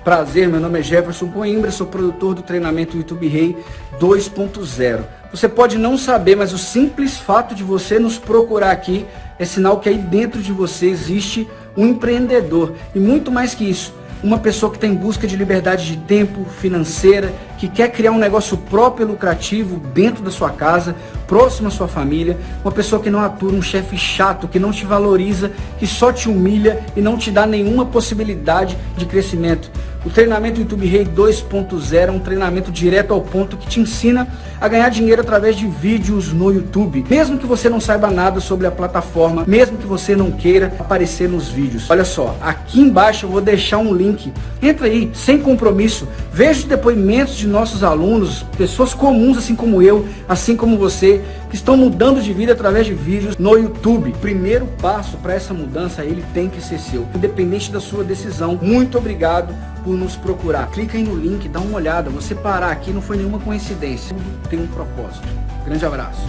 Prazer, meu nome é Jefferson Coimbra, sou produtor do treinamento YouTube Rei 2.0. Você pode não saber, mas o simples fato de você nos procurar aqui é sinal que aí dentro de você existe um empreendedor. E muito mais que isso, uma pessoa que está em busca de liberdade de tempo, financeira, que quer criar um negócio próprio e lucrativo dentro da sua casa, próximo à sua família, uma pessoa que não atura um chefe chato, que não te valoriza, que só te humilha e não te dá nenhuma possibilidade de crescimento. O treinamento YouTube Rei 2.0 é um treinamento direto ao ponto que te ensina a ganhar dinheiro através de vídeos no YouTube. Mesmo que você não saiba nada sobre a plataforma, mesmo que você não queira aparecer nos vídeos. Olha só, aqui embaixo eu vou deixar um link. Entra aí, sem compromisso, veja os depoimentos de nossos alunos, pessoas comuns assim como eu, assim como você, que estão mudando de vida através de vídeos no YouTube. O primeiro passo para essa mudança, ele tem que ser seu, independente da sua decisão. Muito obrigado por nos procurar. Clica aí no link, dá uma olhada. Você parar aqui não foi nenhuma coincidência. Tudo tem um propósito. Grande abraço.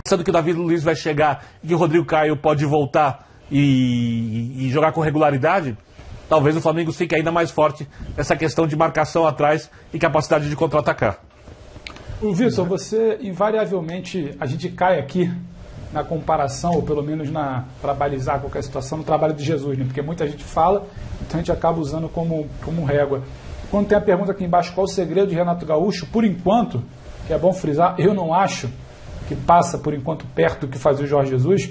Pensando que o Davi Luiz vai chegar e que o Rodrigo Caio pode voltar e jogar com regularidade, talvez o Flamengo fique ainda mais forte nessa questão de marcação atrás e capacidade de contra-atacar. O Vitor, você invariavelmente, a gente cai aqui na comparação, ou pelo menos para balizar qualquer situação, no trabalho de Jesus, né? Porque muita gente fala, então a gente acaba usando como régua. Quando tem a pergunta aqui embaixo, qual o segredo de Renato Gaúcho, por enquanto, que é bom frisar, eu não acho que passa, por enquanto, perto do que fazia o Jorge Jesus,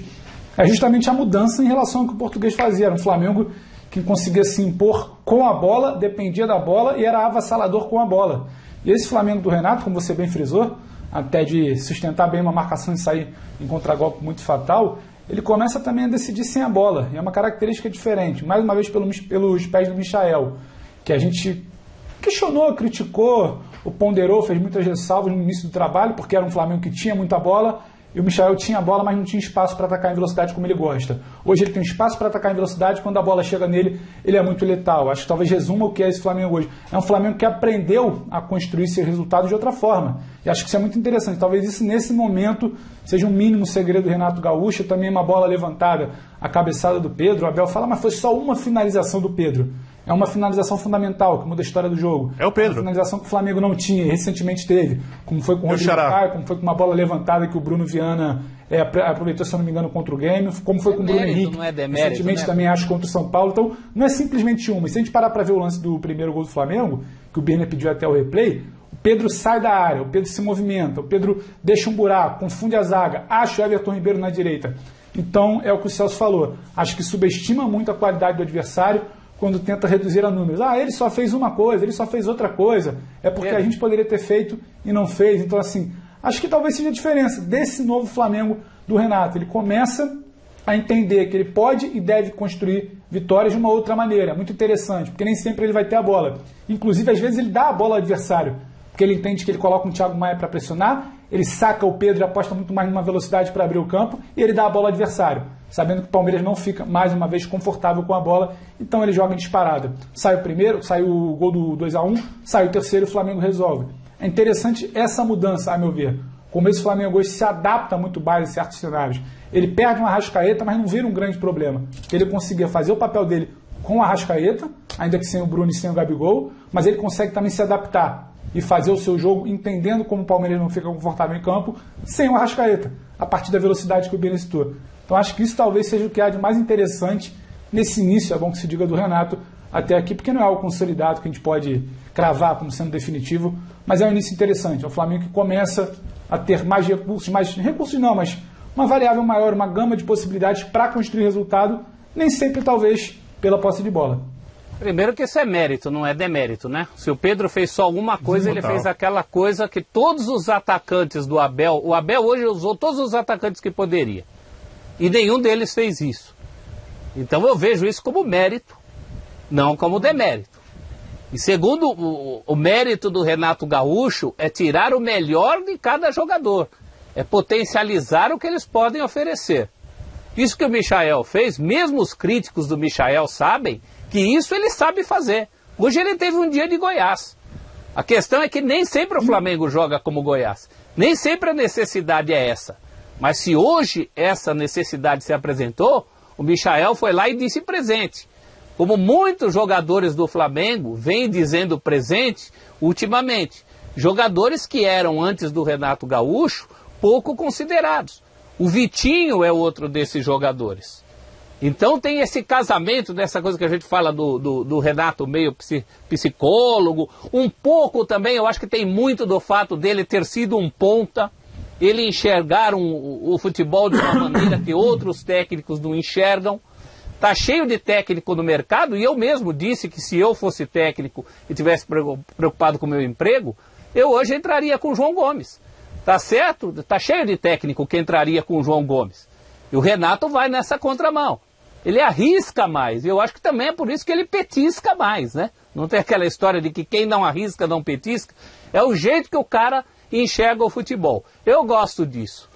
é justamente a mudança em relação ao que o português fazia. Era um Flamengo que conseguia se impor com a bola, dependia da bola e era avassalador com a bola. E esse Flamengo do Renato, como você bem frisou, até de sustentar bem uma marcação e sair em contragolpe muito fatal, ele começa também a decidir sem a bola. E é uma característica diferente, mais uma vez pelos pés do Michael, que a gente questionou, criticou, o ponderou, fez muitas ressalvas no início do trabalho, porque era um Flamengo que tinha muita bola, e o Michael tinha a bola, mas não tinha espaço para atacar em velocidade como ele gosta. Hoje ele tem espaço para atacar em velocidade, quando a bola chega nele, ele é muito letal. Acho que talvez resuma o que é esse Flamengo hoje. É um Flamengo que aprendeu a construir seus resultados de outra forma. E acho que isso é muito interessante. Talvez isso, nesse momento, seja um mínimo segredo do Renato Gaúcho. Também uma bola levantada, a cabeçada do Pedro. O Abel fala, mas foi só uma finalização do Pedro. É uma finalização fundamental, que muda a história do jogo. É o Pedro. Uma finalização que o Flamengo não tinha e recentemente teve, como foi com o Rodrigo Caio, como foi com uma bola levantada que o Bruno Viana aproveitou, se eu não me engano, contra o Grêmio, como foi com o Bruno Henrique, não é demérito, recentemente né? também acho contra o São Paulo. Então, não é simplesmente uma. E se a gente parar para ver o lance do primeiro gol do Flamengo, que o Birner pediu até o replay, o Pedro sai da área, o Pedro se movimenta, o Pedro deixa um buraco, confunde a zaga, acha o Everton Ribeiro na direita. Então, é o que o Celso falou. Acho que subestima muito a qualidade do adversário quando tenta reduzir a números. Ah, ele só fez uma coisa, ele só fez outra coisa. É porque a gente poderia ter feito e não fez. Então, assim, acho que talvez seja a diferença desse novo Flamengo do Renato. Ele começa a entender que ele pode e deve construir vitórias de uma outra maneira. Muito interessante, porque nem sempre ele vai ter a bola. Inclusive, às vezes, ele dá a bola ao adversário, porque ele entende que ele coloca um Thiago Maia para pressionar, ele saca o Pedro e aposta muito mais numa velocidade para abrir o campo, e ele dá a bola ao adversário, sabendo que o Palmeiras não fica, mais uma vez, confortável com a bola, então ele joga em disparada. Sai o primeiro, sai o gol do 2-1, sai o terceiro e o Flamengo resolve. É interessante essa mudança, a meu ver. Como esse Flamengo hoje se adapta muito bem em certos cenários. Ele perde uma Arrascaeta, mas não vira um grande problema. Ele conseguia fazer o papel dele com a Arrascaeta, ainda que sem o Bruno e sem o Gabigol, mas ele consegue também se adaptar e fazer o seu jogo entendendo como o Palmeiras não fica confortável em campo sem o Arrascaeta, a partir da velocidade que o Birner citou. Então acho que isso talvez seja o que há de mais interessante nesse início, é bom que se diga, do Renato até aqui, porque não é algo consolidado que a gente pode cravar como sendo definitivo, mas é um início interessante. É um Flamengo que começa a ter mais recursos não, mas uma variável maior, uma gama de possibilidades para construir resultado, nem sempre talvez pela posse de bola. Primeiro que isso é mérito, não é demérito, né? Se o Pedro fez só alguma coisa, ele fez aquela coisa que todos os atacantes do Abel... O Abel hoje usou todos os atacantes que poderia. E nenhum deles fez isso. Então eu vejo isso como mérito, não como demérito. E segundo, o mérito do Renato Gaúcho é tirar o melhor de cada jogador. É potencializar o que eles podem oferecer. Isso que o Michael fez, mesmo os críticos do Michael sabem que isso ele sabe fazer. Hoje ele teve um dia de Goiás. A questão é que nem sempre o Flamengo joga como Goiás. Nem sempre a necessidade é essa. Mas se hoje essa necessidade se apresentou, O Michael foi lá e disse presente. Como muitos jogadores do Flamengo vêm dizendo presente ultimamente. Jogadores que eram, antes do Renato Gaúcho, pouco considerados. O Vitinho é outro desses jogadores. Então tem esse casamento dessa coisa que a gente fala do Renato meio psicólogo. Um pouco também, eu acho que tem muito do fato dele ter sido um ponta. Ele enxergar o futebol de uma maneira que outros técnicos não enxergam. Está cheio de técnico no mercado e eu mesmo disse que se eu fosse técnico e tivesse preocupado com o meu emprego, eu hoje entraria com o João Gomes. Tá certo? Está cheio de técnico que entraria com o João Gomes. E o Renato vai nessa contramão. Ele arrisca mais. E eu acho que também é por isso que ele petisca mais, né? Não tem aquela história de que quem não arrisca não petisca. É o jeito que o cara enxerga o futebol. Eu gosto disso.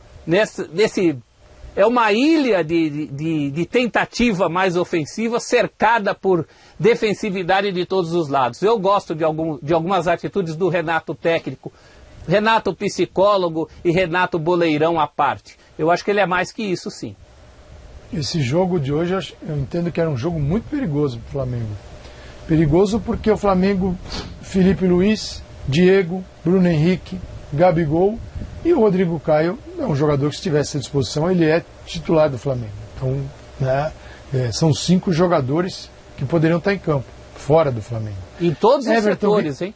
É uma ilha de tentativa mais ofensiva, cercada por defensividade de todos os lados. Eu gosto de algumas atitudes do Renato técnico, Renato psicólogo e Renato boleirão à parte. Eu acho que ele é mais que isso, sim. Esse jogo de hoje, eu entendo que era um jogo muito perigoso para o Flamengo. Perigoso porque o Flamengo, Felipe Luiz, Diego, Bruno Henrique, Gabigol e o Rodrigo Caio é um jogador que, se tivesse à disposição, ele é titular do Flamengo. Então, né, são 5 jogadores que poderiam estar em campo, fora do Flamengo. Em todos os setores, hein?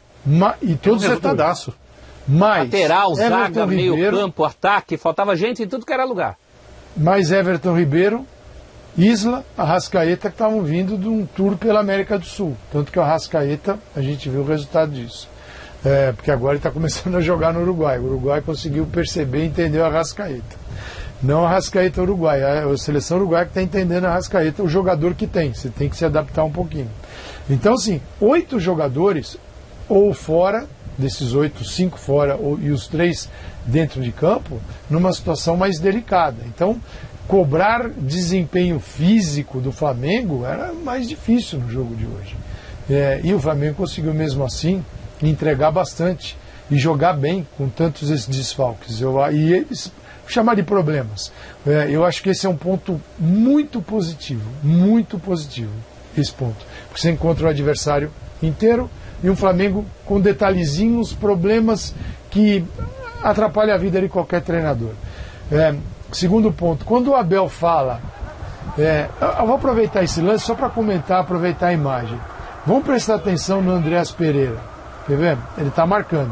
E todos os setores. Mas lateral, zaga, meio campo, ataque, faltava gente em tudo que era lugar. Mais Everton Ribeiro, Isla, Arrascaeta, que estavam vindo de um tour pela América do Sul. Tanto que o Arrascaeta, a gente viu o resultado disso. Porque agora ele está começando a jogar no Uruguai. O Uruguai conseguiu perceber e entender o Arrascaeta. Não a Arrascaeta Uruguai, a seleção uruguaia que está entendendo a Arrascaeta, o jogador que tem. Você tem que se adaptar um pouquinho. Então, assim, 8 jogadores, ou fora, desses 8, 5 fora, e os 3 dentro de campo, numa situação mais delicada. Então, cobrar desempenho físico do Flamengo era mais difícil no jogo de hoje. E o Flamengo conseguiu mesmo assim entregar bastante e jogar bem com tantos esses desfalques. E eles chamar de problemas. Eu acho que esse é um ponto muito positivo, esse ponto. Porque você encontra o adversário inteiro e um Flamengo com detalhezinhos, problemas que atrapalham a vida de qualquer treinador. Segundo ponto, quando o Abel fala, eu vou aproveitar esse lance só para comentar, aproveitar a imagem. Vamos prestar atenção no Andreas Pereira. Quer ver? Ele está marcando.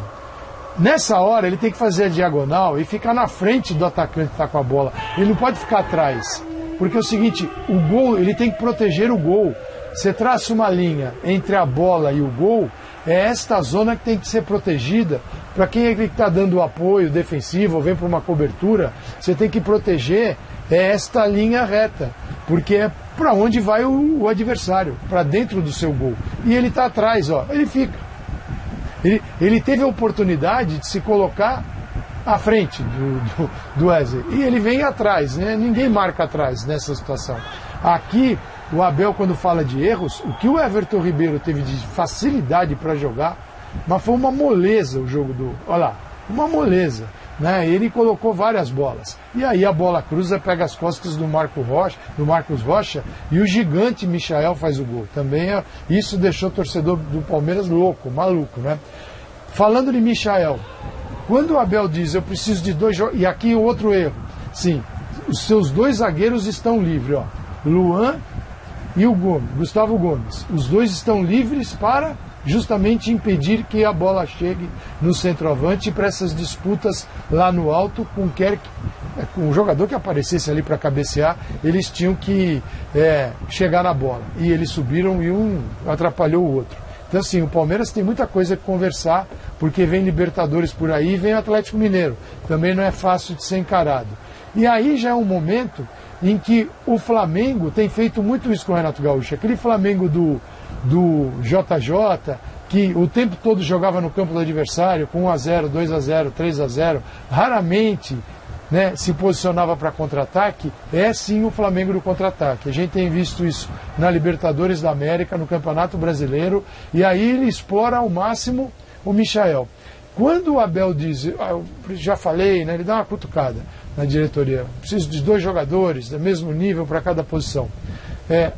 Nessa hora ele tem que fazer a diagonal e ficar na frente do atacante que está com a bola. Ele não pode ficar atrás. Porque é o seguinte, o gol, ele tem que proteger o gol. Você traça uma linha entre a bola e o gol, é esta zona que tem que ser protegida. Para quem é que está dando o apoio defensivo ou vem para uma cobertura, você tem que proteger esta linha reta. Porque é para onde vai o adversário, para dentro do seu gol. E ele está atrás, ó, ele fica. Ele teve a oportunidade de se colocar à frente do Wesley. E ele vem atrás, né? Ninguém marca atrás nessa situação. Aqui, o Abel, quando fala de erros, o que o Everton Ribeiro teve de facilidade para jogar, mas foi uma moleza o jogo do... Olha lá, uma moleza. Né? Ele colocou várias bolas. E aí a bola cruza, pega as costas do Marcos Rocha e o gigante Michael faz o gol. Também isso deixou o torcedor do Palmeiras louco, maluco, né? Falando de Michael, quando o Abel diz eu preciso de 2 jogadores, e aqui outro erro, sim, os seus 2 zagueiros estão livres, ó, Luan e o Gustavo Gomes. Os 2 estão livres para justamente impedir que a bola chegue no centroavante para essas disputas lá no alto com o jogador que aparecesse ali para cabecear, eles tinham que chegar na bola. E eles subiram e um atrapalhou o outro. Então assim, o Palmeiras tem muita coisa a conversar, porque vem Libertadores por aí e vem Atlético Mineiro. Também não é fácil de ser encarado. E aí já é um momento em que o Flamengo tem feito muito isso com o Renato Gaúcho. Aquele Flamengo do JJ, que o tempo todo jogava no campo do adversário com 1-0, 2-0, 3-0, raramente, né, se posicionava para contra-ataque, é sim o Flamengo do contra-ataque. A gente tem visto isso na Libertadores da América, no Campeonato Brasileiro, e aí ele explora ao máximo o Michael. Quando o Abel diz, eu já falei, né, ele dá uma cutucada na diretoria, preciso de 2 jogadores do mesmo nível para cada posição.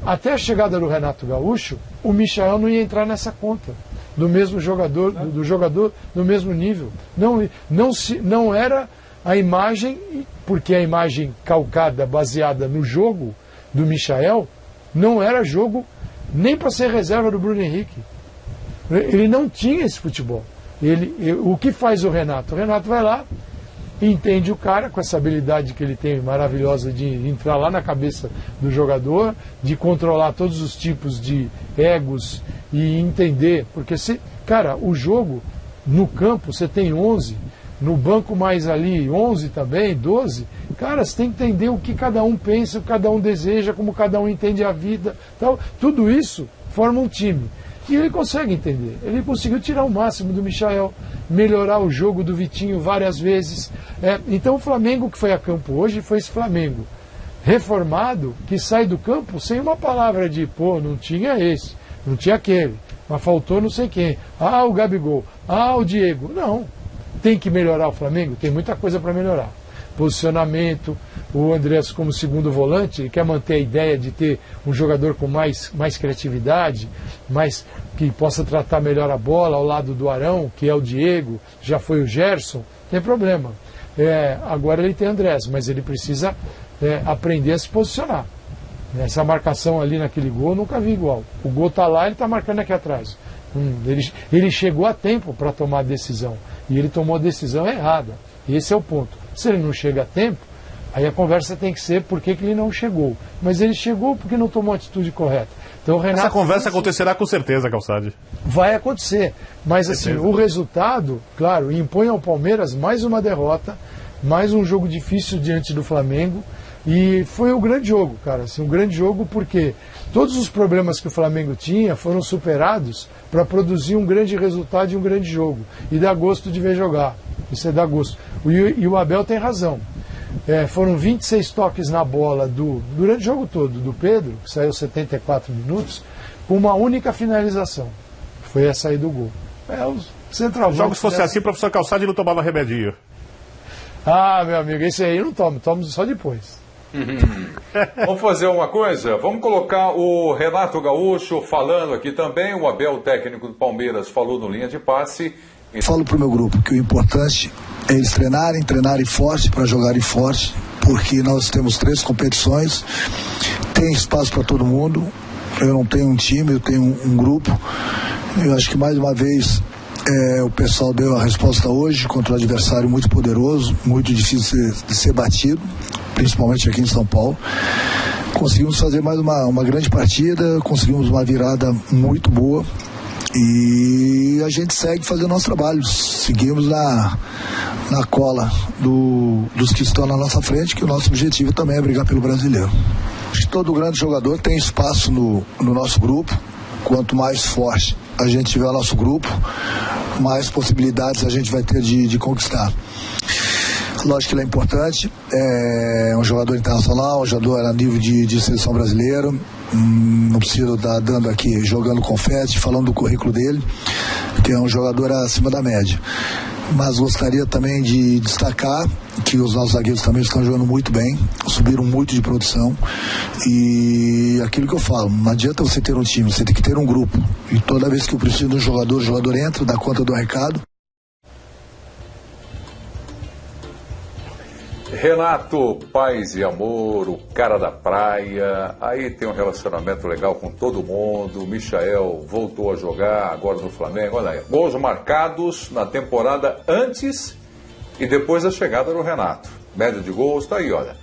Até a chegada do Renato Gaúcho, o Michael não ia entrar nessa conta do mesmo jogador, do jogador do mesmo nível. Não era a imagem, porque a imagem calcada, baseada no jogo do Michael, não era jogo nem para ser reserva do Bruno Henrique. Ele não tinha esse futebol. O que faz o Renato? O Renato vai lá, entende o cara com essa habilidade que ele tem maravilhosa de entrar lá na cabeça do jogador, de controlar todos os tipos de egos e entender, porque cara, o jogo no campo você tem 11, no banco mais ali 11 também, 12, cara, você tem que entender o que cada um pensa, o que cada um deseja, como cada um entende a vida, tal. Tudo isso forma um time. E ele consegue entender. Ele conseguiu tirar o máximo do Michael, melhorar o jogo do Vitinho várias vezes. Então o Flamengo que foi a campo hoje foi esse Flamengo reformado, que sai do campo sem uma palavra de, pô, não tinha esse, não tinha aquele, mas faltou não sei quem. Ah, o Gabigol. Ah, o Diego. Não. Tem que melhorar o Flamengo? Tem muita coisa para melhorar. Posicionamento, o Andrés como segundo volante, ele quer manter a ideia de ter um jogador com mais criatividade, que possa tratar melhor a bola ao lado do Arão, que é o Diego, já foi o Gerson, tem problema. Agora ele tem Andrés, mas ele precisa aprender a se posicionar. Essa marcação ali naquele gol, eu nunca vi igual. O gol está lá, ele está marcando aqui atrás. Ele chegou a tempo para tomar a decisão, e ele tomou a decisão errada. Esse é o ponto. Se ele não chega a tempo, aí a conversa tem que ser por que ele não chegou. Mas ele chegou porque não tomou a atitude correta. Então, o Renato, essa conversa acontecerá com certeza, Calçade. Vai acontecer. Mas assim, o resultado, claro, impõe ao Palmeiras mais uma derrota, mais um jogo difícil diante do Flamengo. E foi um grande jogo, cara. Assim, um grande jogo porque todos os problemas que o Flamengo tinha foram superados para produzir um grande resultado e um grande jogo. E dá gosto de ver jogar. Isso dá gosto. E o Abel tem razão. Foram 26 toques na bola durante o jogo todo do Pedro, que saiu 74 minutos, com uma única finalização. Foi a saída do gol. O centroavante. Jogos se fosse assim, o professor Calçade não tomava remedinho. Ah, meu amigo, esse aí eu não tomo só depois. Vamos fazer uma coisa? Vamos colocar o Renato Gaúcho falando aqui também. O Abel, técnico do Palmeiras, falou no linha de passe. Falo para o meu grupo que o importante é eles treinarem forte para jogarem forte, porque nós temos 3 competições, tem espaço para todo mundo. Eu não tenho um time, eu tenho um grupo. Eu acho que mais uma vez o pessoal deu a resposta hoje contra um adversário muito poderoso, muito difícil de ser batido, principalmente aqui em São Paulo. Conseguimos fazer mais uma grande partida, conseguimos uma virada muito boa. E a gente segue fazendo nosso trabalho, seguimos na cola dos que estão na nossa frente, que o nosso objetivo também é brigar pelo brasileiro. Acho que todo grande jogador tem espaço no nosso grupo. Quanto mais forte a gente tiver o nosso grupo, mais possibilidades a gente vai ter de conquistar. Lógico que ele é importante, é um jogador internacional, um jogador a nível de seleção brasileira. Não preciso estar dando aqui, jogando confete, falando do currículo dele, que é um jogador acima da média. Mas gostaria também de destacar que os nossos zagueiros também estão jogando muito bem, subiram muito de produção. E aquilo que eu falo, não adianta você ter um time, você tem que ter um grupo. E toda vez que eu preciso de um jogador, o jogador entra, dá conta do recado. Renato, paz e amor, o cara da praia, aí tem um relacionamento legal com todo mundo. O Michael voltou a jogar agora no Flamengo, olha aí, gols marcados na temporada antes e depois da chegada do Renato. Média de gols, tá aí, olha.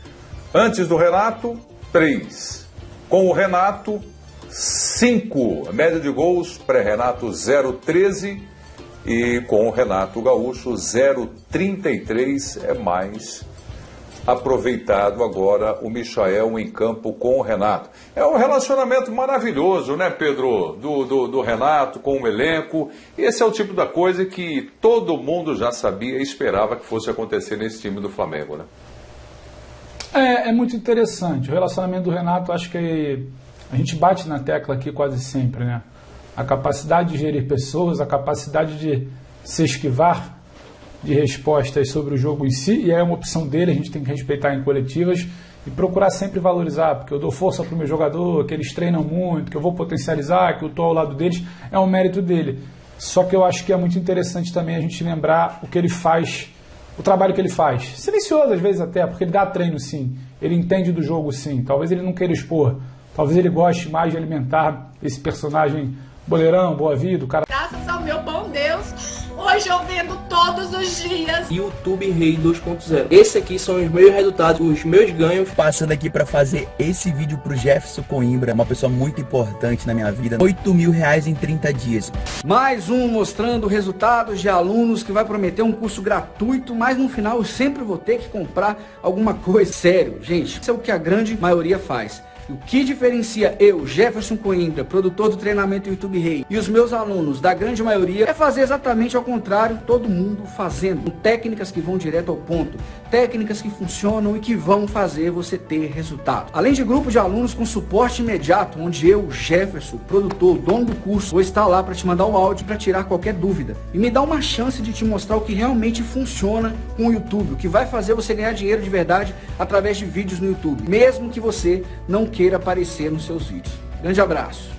Antes do Renato, 3. Com o Renato, 5. Média de gols, pré-Renato 0,13 e com o Renato Gaúcho 0,33, é mais aproveitado agora o Michael em campo com o Renato. É um relacionamento maravilhoso, né, Pedro? Do Renato com o elenco. Esse é o tipo da coisa que todo mundo já sabia e esperava que fosse acontecer nesse time do Flamengo, né? É muito interessante. O relacionamento do Renato, acho que a gente bate na tecla aqui quase sempre, né? A capacidade de gerir pessoas, a capacidade de se esquivar de respostas sobre o jogo em si, e é uma opção dele, a gente tem que respeitar em coletivas e procurar sempre valorizar, porque eu dou força para o meu jogador, que eles treinam muito, que eu vou potencializar, que eu estou ao lado deles, é um mérito dele. Só que eu acho que é muito interessante também a gente lembrar o que ele faz, o trabalho que ele faz. Silencioso às vezes até, porque ele dá treino sim, ele entende do jogo sim, talvez ele não queira expor, talvez ele goste mais de alimentar esse personagem boleirão, boa vida, o cara... Graças ao meu bom Deus, hoje eu vendo todos os dias. YouTube Rei 2.0. Esse aqui são os meus resultados, os meus ganhos. Passando aqui para fazer esse vídeo pro Jefferson Coimbra, uma pessoa muito importante na minha vida. R$8.000 em 30 dias. Mais um mostrando resultados de alunos que vai prometer um curso gratuito, mas no final eu sempre vou ter que comprar alguma coisa. Sério, gente, isso é o que a grande maioria faz. O que diferencia eu, Jefferson Coimbra, produtor do treinamento YouTube Rei, e os meus alunos, da grande maioria, é fazer exatamente ao contrário, todo mundo fazendo. Técnicas que vão direto ao ponto, técnicas que funcionam e que vão fazer você ter resultado. Além de grupo de alunos com suporte imediato, onde eu, Jefferson, produtor, dono do curso, vou estar lá para te mandar o áudio para tirar qualquer dúvida. E me dá uma chance de te mostrar o que realmente funciona com o YouTube, o que vai fazer você ganhar dinheiro de verdade através de vídeos no YouTube, mesmo que você não queira aparecer nos seus vídeos. Grande abraço.